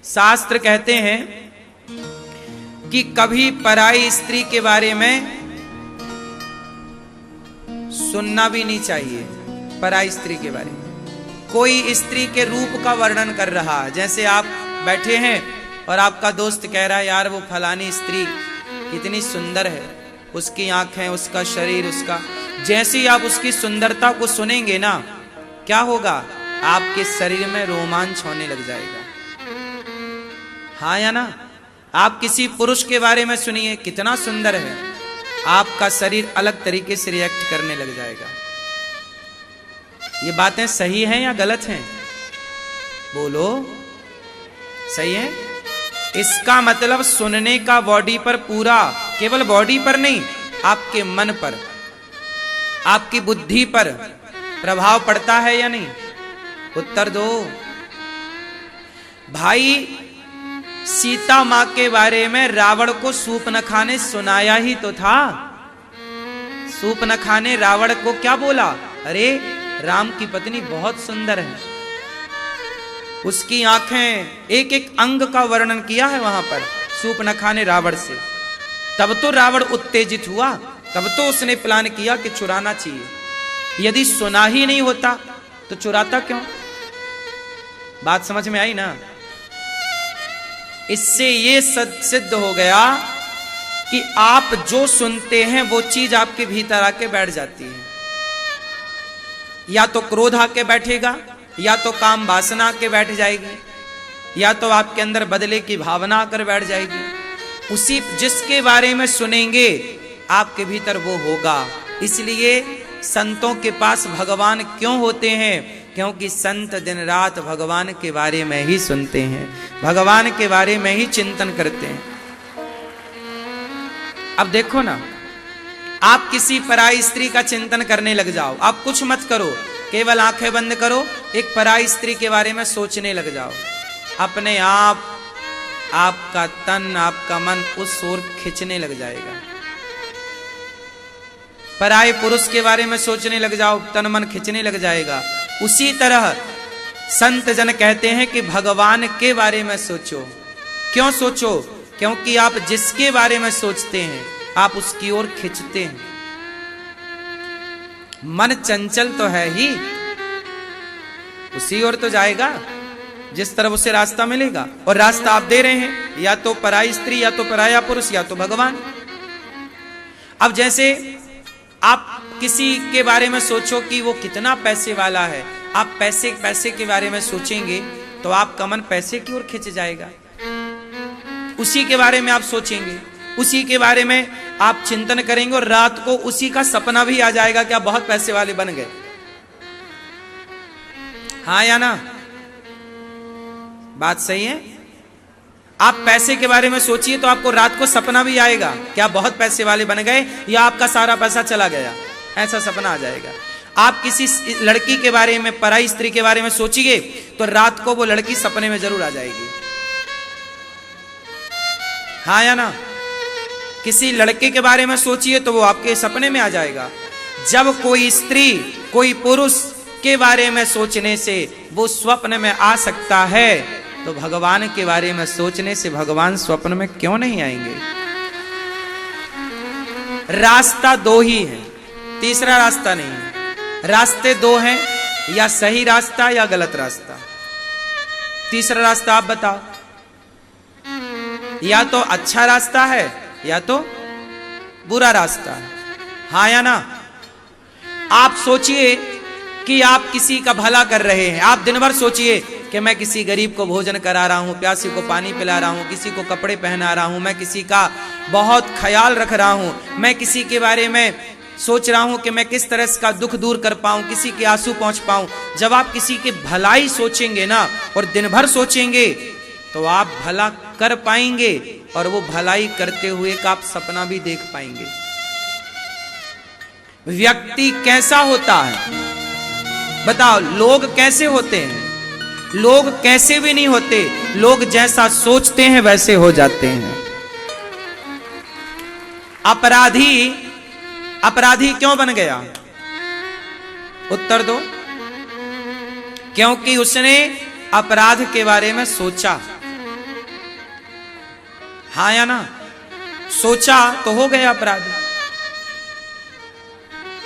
शास्त्र कहते हैं कि कभी पराई स्त्री के बारे में सुनना भी नहीं चाहिए। पराई स्त्री के बारे में कोई स्त्री के रूप का वर्णन कर रहा है, जैसे आप बैठे हैं और आपका दोस्त कह रहा है यार वो फलानी स्त्री कितनी सुंदर है, उसकी आंखें, उसका शरीर, उसका, जैसे ही आप उसकी सुंदरता को सुनेंगे ना, क्या होगा, आपके शरीर में रोमांच होने लग जाएगा। हाँ या ना? आप किसी पुरुष के बारे में सुनिए कितना सुंदर है, आपका शरीर अलग तरीके से रिएक्ट करने लग जाएगा। ये बातें सही हैं या गलत हैं? बोलो, सही है? इसका मतलब सुनने का बॉडी पर पूरा, केवल बॉडी पर नहीं, आपके मन पर, आपकी बुद्धि पर प्रभाव पड़ता है या नहीं? उत्तर दो भाई। सीता मां के बारे में रावण को सूर्पनखा ने सुनाया ही तो था। सूर्पनखा ने रावण को क्या बोला? अरे राम की पत्नी बहुत सुंदर है, उसकी आंखें, एक एक अंग का वर्णन किया है वहां पर सूर्पनखा ने रावण से। तब तो रावण उत्तेजित हुआ, तब तो उसने प्लान किया कि चुराना चाहिए। यदि सुना ही नहीं होता तो चुराता क्यों? बात समझ में आई ना? इससे ये सिद्ध हो गया कि आप जो सुनते हैं वो चीज आपके भीतर आके बैठ जाती है। या तो क्रोध आके बैठेगा, या तो काम वासना आके बैठ जाएगी, या तो आपके अंदर बदले की भावना आकर बैठ जाएगी। उसी जिसके बारे में सुनेंगे आपके भीतर वो होगा। इसलिए संतों के पास भगवान क्यों होते हैं? क्योंकि संत दिन रात भगवान के बारे में ही सुनते हैं, भगवान के बारे में ही चिंतन करते हैं। अब देखो ना, आप किसी पराई स्त्री का चिंतन करने लग जाओ, आप कुछ मत करो, केवल आंखें बंद करो, एक पराई स्त्री के बारे में सोचने लग जाओ, अपने आप आपका तन, आपका मन उस ओर खींचने लग जाएगा। पराये पुरुष के बारे में सोचने लग जाओ, तन मन खींचने लग जाएगा। उसी तरह संत जन कहते हैं कि भगवान के बारे में सोचो। क्यों सोचो? क्योंकि आप जिसके बारे में सोचते हैं आप उसकी ओर खींचते हैं। मन चंचल तो है ही, उसी ओर तो जाएगा जिस तरफ उसे रास्ता मिलेगा। और रास्ता आप दे रहे हैं, या तो पराई स्त्री, या तो पराया पुरुष, या तो भगवान। अब जैसे आप किसी के बारे में सोचो कि वो कितना पैसे वाला है, आप पैसे के बारे में सोचेंगे तो आपका मन पैसे की ओर खिंच जाएगा। उसी के बारे में आप सोचेंगे, उसी के बारे में आप चिंतन करेंगे, और रात को उसी का सपना भी आ जाएगा कि आप बहुत पैसे वाले बन गए। हाँ या ना? बात सही है? आप पैसे के बारे में सोचिए तो आपको रात को सपना भी आएगा कि आप बहुत पैसे वाले बन गए, या आपका सारा पैसा चला गया, ऐसा सपना आ जाएगा। आप किसी लड़की के बारे में, पराई स्त्री के बारे में सोचिए तो रात को वो लड़की सपने में जरूर आ जाएगी। हाँ या ना? किसी लड़के के बारे में सोचिए तो वो आपके सपने में आ जाएगा। जब कोई स्त्री, कोई पुरुष के बारे में सोचने से वो स्वप्न में आ सकता है, तो भगवान के बारे में सोचने से भगवान स्वप्न में क्यों नहीं आएंगे? रास्ता दो ही है, तीसरा रास्ता नहीं है। रास्ते दो हैं, या सही रास्ता या गलत रास्ता। तीसरा रास्ता आप बताओ। या तो अच्छा रास्ता है या तो बुरा रास्ता है। हाँ या ना? आप सोचिए कि आप किसी का भला कर रहे हैं। आप दिन भर सोचिए कि मैं किसी गरीब को भोजन करा रहा हूं, प्यासी को पानी पिला रहा हूं, किसी को कपड़े पहना रहा हूं, मैं किसी का बहुत ख्याल रख रहा हूं, मैं किसी के बारे में सोच रहा हूं कि मैं किस तरह इसका दुख दूर कर पाऊं, किसी के आंसू पहुंच पाऊं। जब आप किसी की भलाई सोचेंगे ना, और दिन भर सोचेंगे, तो आप भला कर पाएंगे, और वो भलाई करते हुए का आप सपना भी देख पाएंगे। व्यक्ति कैसा होता है बताओ? लोग कैसे होते हैं? लोग कैसे भी नहीं होते, लोग जैसा सोचते हैं वैसे हो जाते हैं। अपराधी क्यों बन गया? उत्तर दो। क्योंकि उसने अपराध के बारे में सोचा। हाँ या ना? सोचा तो हो गया अपराध।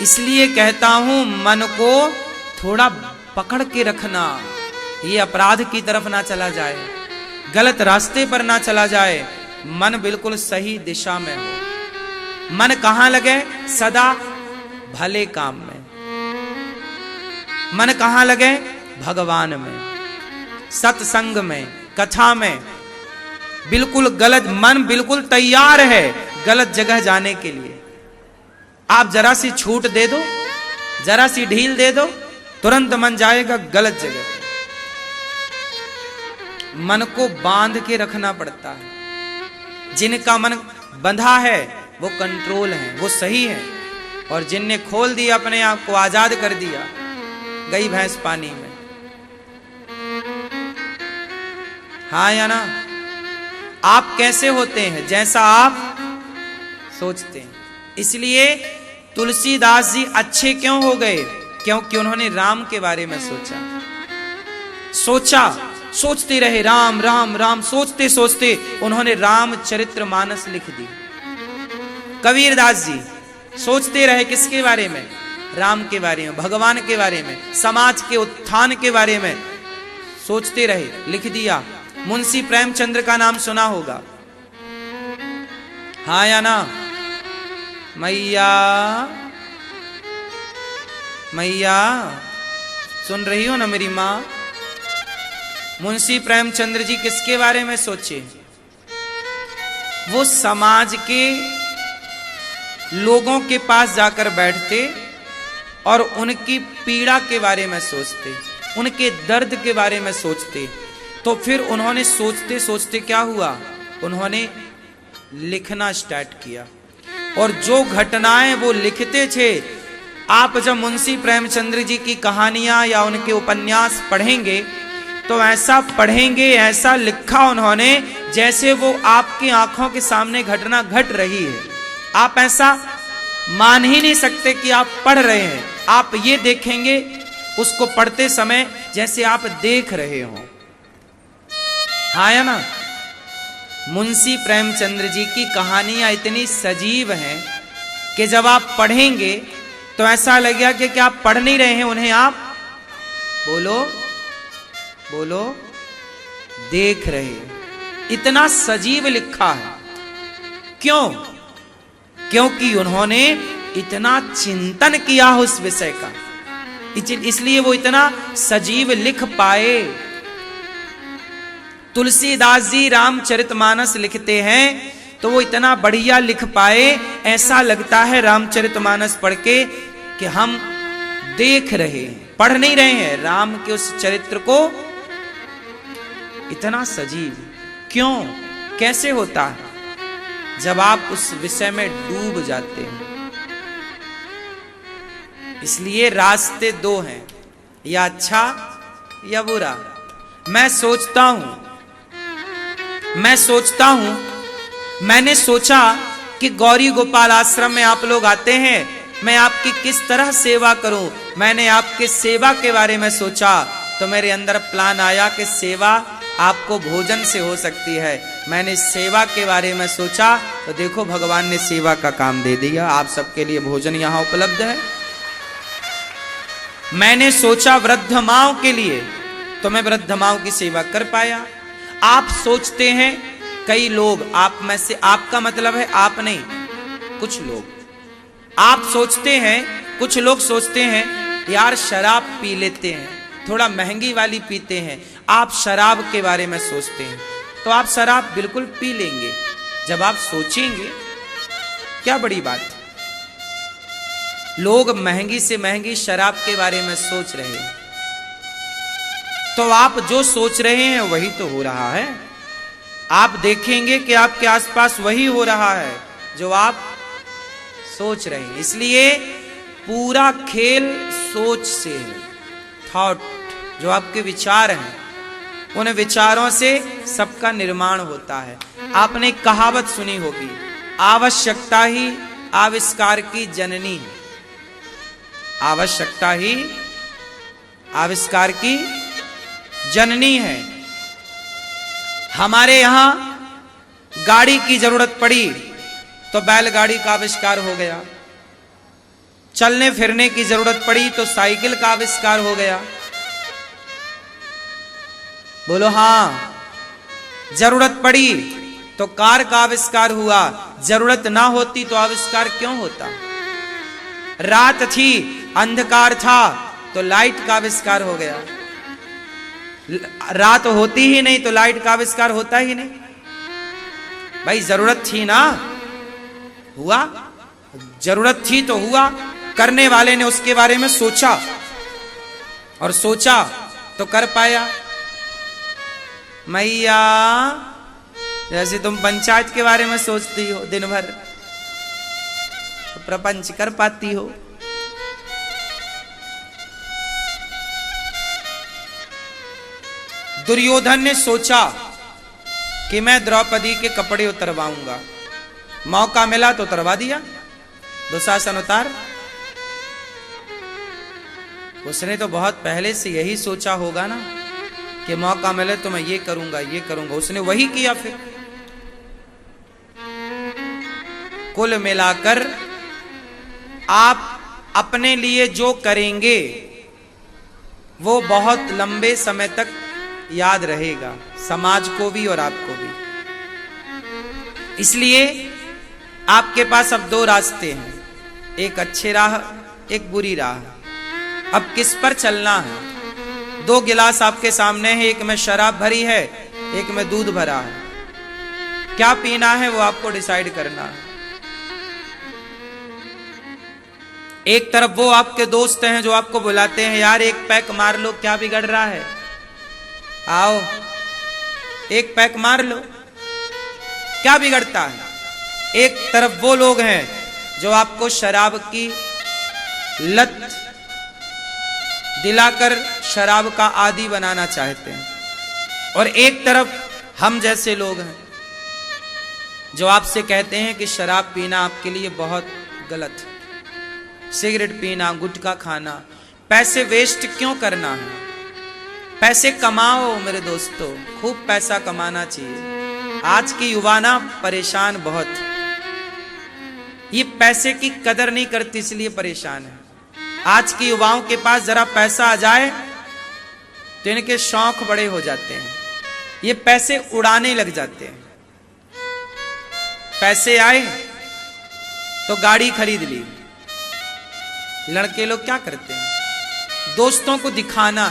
इसलिए कहता हूं मन को थोड़ा पकड़ के रखना, ये अपराध की तरफ ना चला जाए, गलत रास्ते पर ना चला जाए, मन बिल्कुल सही दिशा में हो। मन कहां लगे? सदा भले काम में। मन कहां लगे? भगवान में, सत्संग में, कथा में। बिल्कुल गलत मन बिल्कुल तैयार है गलत जगह जाने के लिए। आप जरा सी छूट दे दो, जरा सी ढील दे दो, तुरंत मन जाएगा गलत जगह। मन को बांध के रखना पड़ता है। जिनका मन बंधा है वो कंट्रोल है, वो सही है, और जिनने खोल दिया अपने आप को, आजाद कर दिया, गई भैंस पानी में। हाँ या ना? आप कैसे होते हैं? जैसा आप सोचते हैं। इसलिए तुलसीदास जी अच्छे क्यों हो गए? क्योंकि उन्होंने राम के बारे में सोचा, सोचते रहे, राम राम राम, सोचते सोचते उन्होंने रामचरितमानस लिख दी। कबीरदास जी सोचते रहे किसके बारे में? राम के बारे में, भगवान के बारे में, समाज के उत्थान के बारे में सोचते रहे, लिख दिया। मुंशी प्रेमचंद्र का नाम सुना होगा, हाँ या ना? मैया मैया सुन रही हो ना मेरी मां? मुंशी प्रेमचंद्र जी किसके बारे में सोचे? वो समाज के लोगों के पास जाकर बैठते और उनकी पीड़ा के बारे में सोचते, उनके दर्द के बारे में सोचते। तो फिर उन्होंने सोचते सोचते क्या हुआ? उन्होंने लिखना स्टार्ट किया, और जो घटनाएं वो लिखते थे, आप जब मुंशी प्रेमचंद्र जी की कहानियां या उनके उपन्यास पढ़ेंगे तो ऐसा पढ़ेंगे, ऐसा लिखा उन्होंने जैसे वो आपकी आंखों के सामने घटना घट रही है। आप ऐसा मान ही नहीं सकते कि आप पढ़ रहे हैं। आप ये देखेंगे उसको पढ़ते समय जैसे आप देख रहे हो। हाँ या ना? मुंशी प्रेमचंद्र जी की कहानियां इतनी सजीव हैं कि जब आप पढ़ेंगे तो ऐसा लगेगा कि क्या आप पढ़ नहीं रहे हैं उन्हें, आप बोलो बोलो देख रहे हैं। इतना सजीव लिखा है। क्यों? क्योंकि उन्होंने इतना चिंतन किया उस विषय का, इसलिए वो इतना सजीव लिख पाए। तुलसीदास जी रामचरितमानस लिखते हैं तो वो इतना बढ़िया लिख पाए, ऐसा लगता है रामचरितमानस पढ़ के कि हम देख रहे हैं, पढ़ नहीं रहे हैं राम के उस चरित्र को। इतना सजीव क्यों? कैसे होता है? जब आप उस विषय में डूब जाते हैं। इसलिए रास्ते दो हैं, या अच्छा या बुरा। मैं सोचता हूं, मैंने सोचा कि गौरी गोपाल आश्रम में आप लोग आते हैं, मैं आपकी किस तरह सेवा करूं। मैंने आपके सेवा के बारे में सोचा तो मेरे अंदर प्लान आया कि सेवा आपको भोजन से हो सकती है। मैंने सेवा के बारे में सोचा तो देखो भगवान ने सेवा का काम दे दिया, आप सबके लिए भोजन यहां उपलब्ध है। मैंने सोचा वृद्ध माओं के लिए तो मैं वृद्ध माओं की सेवा कर पाया। आप सोचते हैं, कई लोग, आप में से, आपका मतलब है आप नहीं, कुछ लोग आप सोचते हैं, कुछ लोग सोचते हैं यार शराब पी लेते हैं, थोड़ा महंगी वाली पीते हैं। आप शराब के बारे में सोचते हैं तो आप शराब बिल्कुल पी लेंगे जब आप सोचेंगे, क्या बड़ी बात। लोग महंगी से महंगी शराब के बारे में सोच रहे हैं तो आप जो सोच रहे हैं वही तो हो रहा है। आप देखेंगे कि आपके आसपास वही हो रहा है जो आप सोच रहे हैं। इसलिए पूरा खेल सोच से है। थॉट, जो आपके विचार हैं, उन विचारों से सबका निर्माण होता है। आपने कहावत सुनी होगी, आवश्यकता ही आविष्कार की जननी है। आवश्यकता ही आविष्कार की जननी है। हमारे यहां गाड़ी की जरूरत पड़ी तो बैलगाड़ी का आविष्कार हो गया। चलने फिरने की जरूरत पड़ी तो साइकिल का आविष्कार हो गया। बोलो हाँ। जरूरत पड़ी तो कार का आविष्कार हुआ। जरूरत ना होती तो आविष्कार क्यों होता? रात थी, अंधकार था तो लाइट का आविष्कार हो गया। रात होती ही नहीं तो लाइट का आविष्कार होता ही नहीं। भाई जरूरत थी ना, हुआ। जरूरत थी तो हुआ। करने वाले ने उसके बारे में सोचा और सोचा तो कर पाया। मैया जैसे तुम पंचायत के बारे में सोचती हो दिन भर, तो प्रपंच कर पाती हो। दुर्योधन ने सोचा कि मैं द्रौपदी के कपड़े उतरवाऊंगा। मौका मिला तो उतरवा दिया। दुशासन उतार। उसने तो बहुत पहले से यही सोचा होगा ना कि मौका मिले तो मैं ये करूंगा, ये करूंगा। उसने वही किया। फिर कुल मिलाकर आप अपने लिए जो करेंगे वो बहुत लंबे समय तक याद रहेगा, समाज को भी और आपको भी। इसलिए आपके पास अब दो रास्ते हैं, एक अच्छे राह, एक बुरी राह। अब किस पर चलना है? दो गिलास आपके सामने है, एक में शराब भरी है, एक में दूध भरा है। क्या पीना है वो आपको डिसाइड करना है। एक तरफ वो आपके दोस्त हैं जो आपको बुलाते हैं, यार एक पैक मार लो, क्या बिगड़ रहा है, आओ एक पैक मार लो, क्या बिगड़ता है। एक तरफ वो लोग हैं जो आपको शराब की लत दिलाकर शराब का आदी बनाना चाहते हैं, और एक तरफ हम जैसे लोग हैं जो आपसे कहते हैं कि शराब पीना आपके लिए बहुत गलत है, सिगरेट पीना, गुटखा खाना, पैसे वेस्ट क्यों करना है। पैसे कमाओ मेरे दोस्तों, खूब पैसा कमाना चाहिए। आज की युवा ना परेशान बहुत, ये पैसे की कदर नहीं करती इसलिए परेशान है। आज की युवाओं के पास जरा पैसा आ जाए तो इनके शौक बड़े हो जाते हैं, ये पैसे उड़ाने लग जाते हैं। पैसे आए तो गाड़ी खरीद ली। लड़के लोग क्या करते हैं, दोस्तों को दिखाना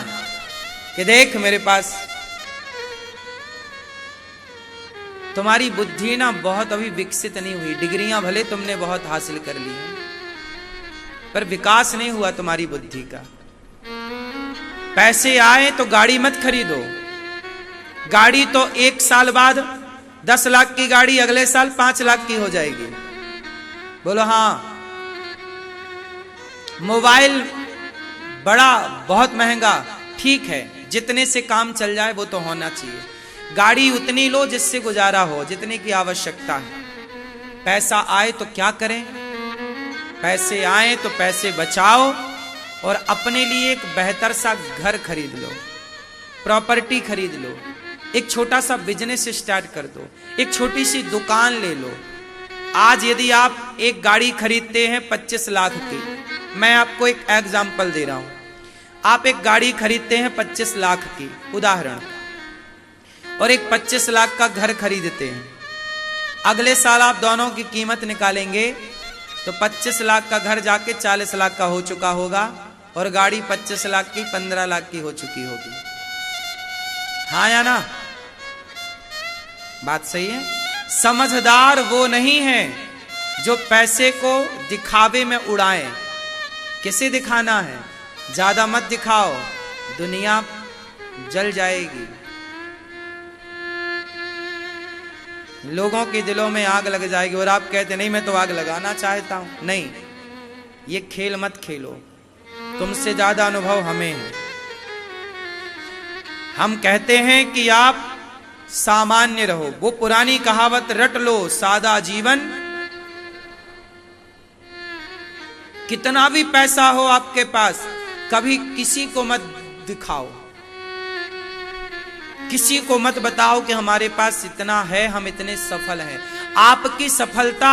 कि देख मेरे पास। तुम्हारी बुद्धि ना बहुत अभी विकसित नहीं हुई, डिग्रियां भले तुमने बहुत हासिल कर ली हैं पर विकास नहीं हुआ तुम्हारी बुद्धि का। पैसे आए तो गाड़ी मत खरीदो। गाड़ी तो एक साल बाद 10 लाख की गाड़ी अगले साल 5 लाख की हो जाएगी। बोलो हाँ। मोबाइल बड़ा बहुत महंगा, ठीक है, जितने से काम चल जाए वो तो होना चाहिए। गाड़ी उतनी लो जिससे गुजारा हो, जितने की आवश्यकता है। पैसा आए तो क्या करें, पैसे आए तो पैसे बचाओ और अपने लिए एक बेहतर सा घर खरीद लो, प्रॉपर्टी खरीद लो, एक छोटा सा बिजनेस स्टार्ट कर दो, एक छोटी सी दुकान ले लो। आज यदि आप एक गाड़ी खरीदते हैं 25 लाख की, मैं आपको एक एग्जाम्पल दे रहा हूं, आप एक गाड़ी खरीदते हैं 25 लाख की उदाहरण, और एक 25 लाख का घर खरीदते हैं। अगले साल आप दोनों की कीमत निकालेंगे तो 25 लाख का घर जाके 40 लाख का हो चुका होगा और गाड़ी 25 लाख की 15 लाख की हो चुकी होगी। हाँ या ना? बात सही है। समझदार वो नहीं है जो पैसे को दिखावे में उड़ाए। किसे दिखाना है? ज्यादा मत दिखाओ, दुनिया जल जाएगी। लोगों के दिलों में आग लग जाएगी और आप कहते नहीं मैं तो आग लगाना चाहता हूं। नहीं, ये खेल मत खेलो, तुमसे ज्यादा अनुभव हमें है। हम कहते हैं कि आप सामान्य रहो। वो पुरानी कहावत रट लो, सादा जीवन। कितना भी पैसा हो आपके पास, कभी किसी को मत दिखाओ, किसी को मत बताओ कि हमारे पास इतना है, हम इतने सफल हैं। आपकी सफलता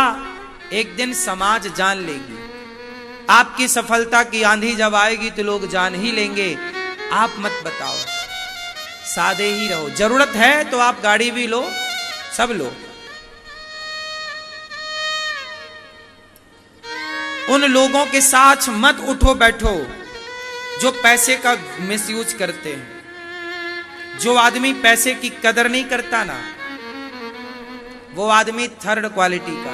एक दिन समाज जान लेगी। आपकी सफलता की आंधी जब आएगी तो लोग जान ही लेंगे। आप मत बताओ, सादे ही रहो। जरूरत है तो आप गाड़ी भी लो, सब लो। उन लोगों के साथ मत उठो बैठो जो पैसे का मिसयूज करते हैं। जो आदमी पैसे की कदर नहीं करता ना, वो आदमी थर्ड क्वालिटी का।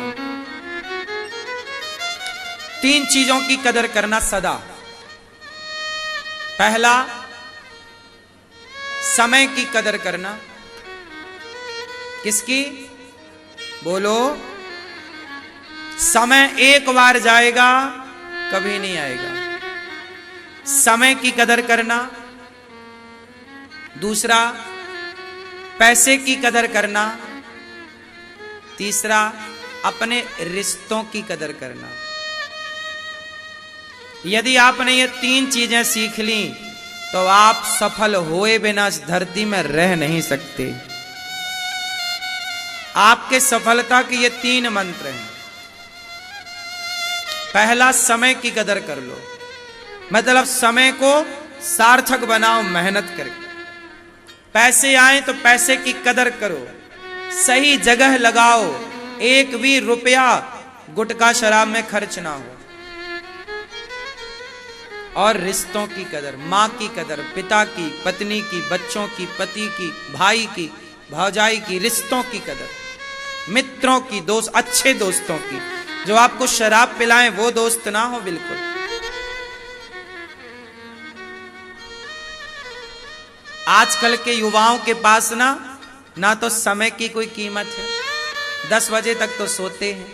3 चीजों की कदर करना सदा। पहला, समय की कदर करना। किसकी? बोलो। समय एक बार जाएगा, कभी नहीं आएगा। समय की कदर करना। दूसरा, पैसे की कदर करना। तीसरा, अपने रिश्तों की कदर करना। यदि आपने ये 3 चीजें सीख ली तो आप सफल होए बिना इस धरती में रह नहीं सकते। आपके सफलता के ये 3 मंत्र हैं। पहला, समय की कदर कर लो, मतलब समय को सार्थक बनाओ मेहनत करके। पैसे आए तो पैसे की कदर करो, सही जगह लगाओ। एक भी रुपया गुटखा शराब में खर्च ना हो। और रिश्तों की कदर, माँ की कदर, पिता की, पत्नी की, बच्चों की, पति की, भाई की, भौजाई की, रिश्तों की कदर, मित्रों की, दोस्त, अच्छे दोस्तों की। जो आपको शराब पिलाएं वो दोस्त ना हो बिल्कुल। आजकल के युवाओं के पास ना तो समय की कोई कीमत है। 10 बजे तक तो सोते हैं,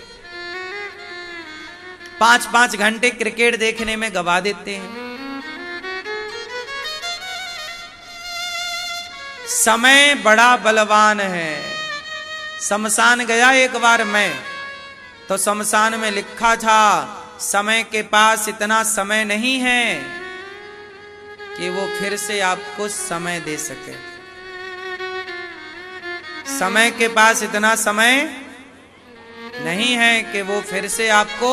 5-5 घंटे क्रिकेट देखने में गवा देते हैं। समय बड़ा बलवान है। शमशान गया एक बार मैं, तो शमशान में लिखा था, समय के पास इतना समय नहीं है कि वो फिर से आपको समय दे सके। समय के पास इतना समय नहीं है कि वो फिर से आपको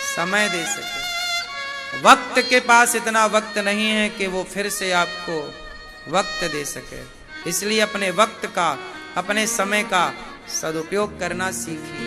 समय दे सके। वक्त के पास इतना वक्त नहीं है कि वो फिर से आपको वक्त दे सके। इसलिए अपने वक्त का, अपने समय का सदुपयोग करना सीखिए।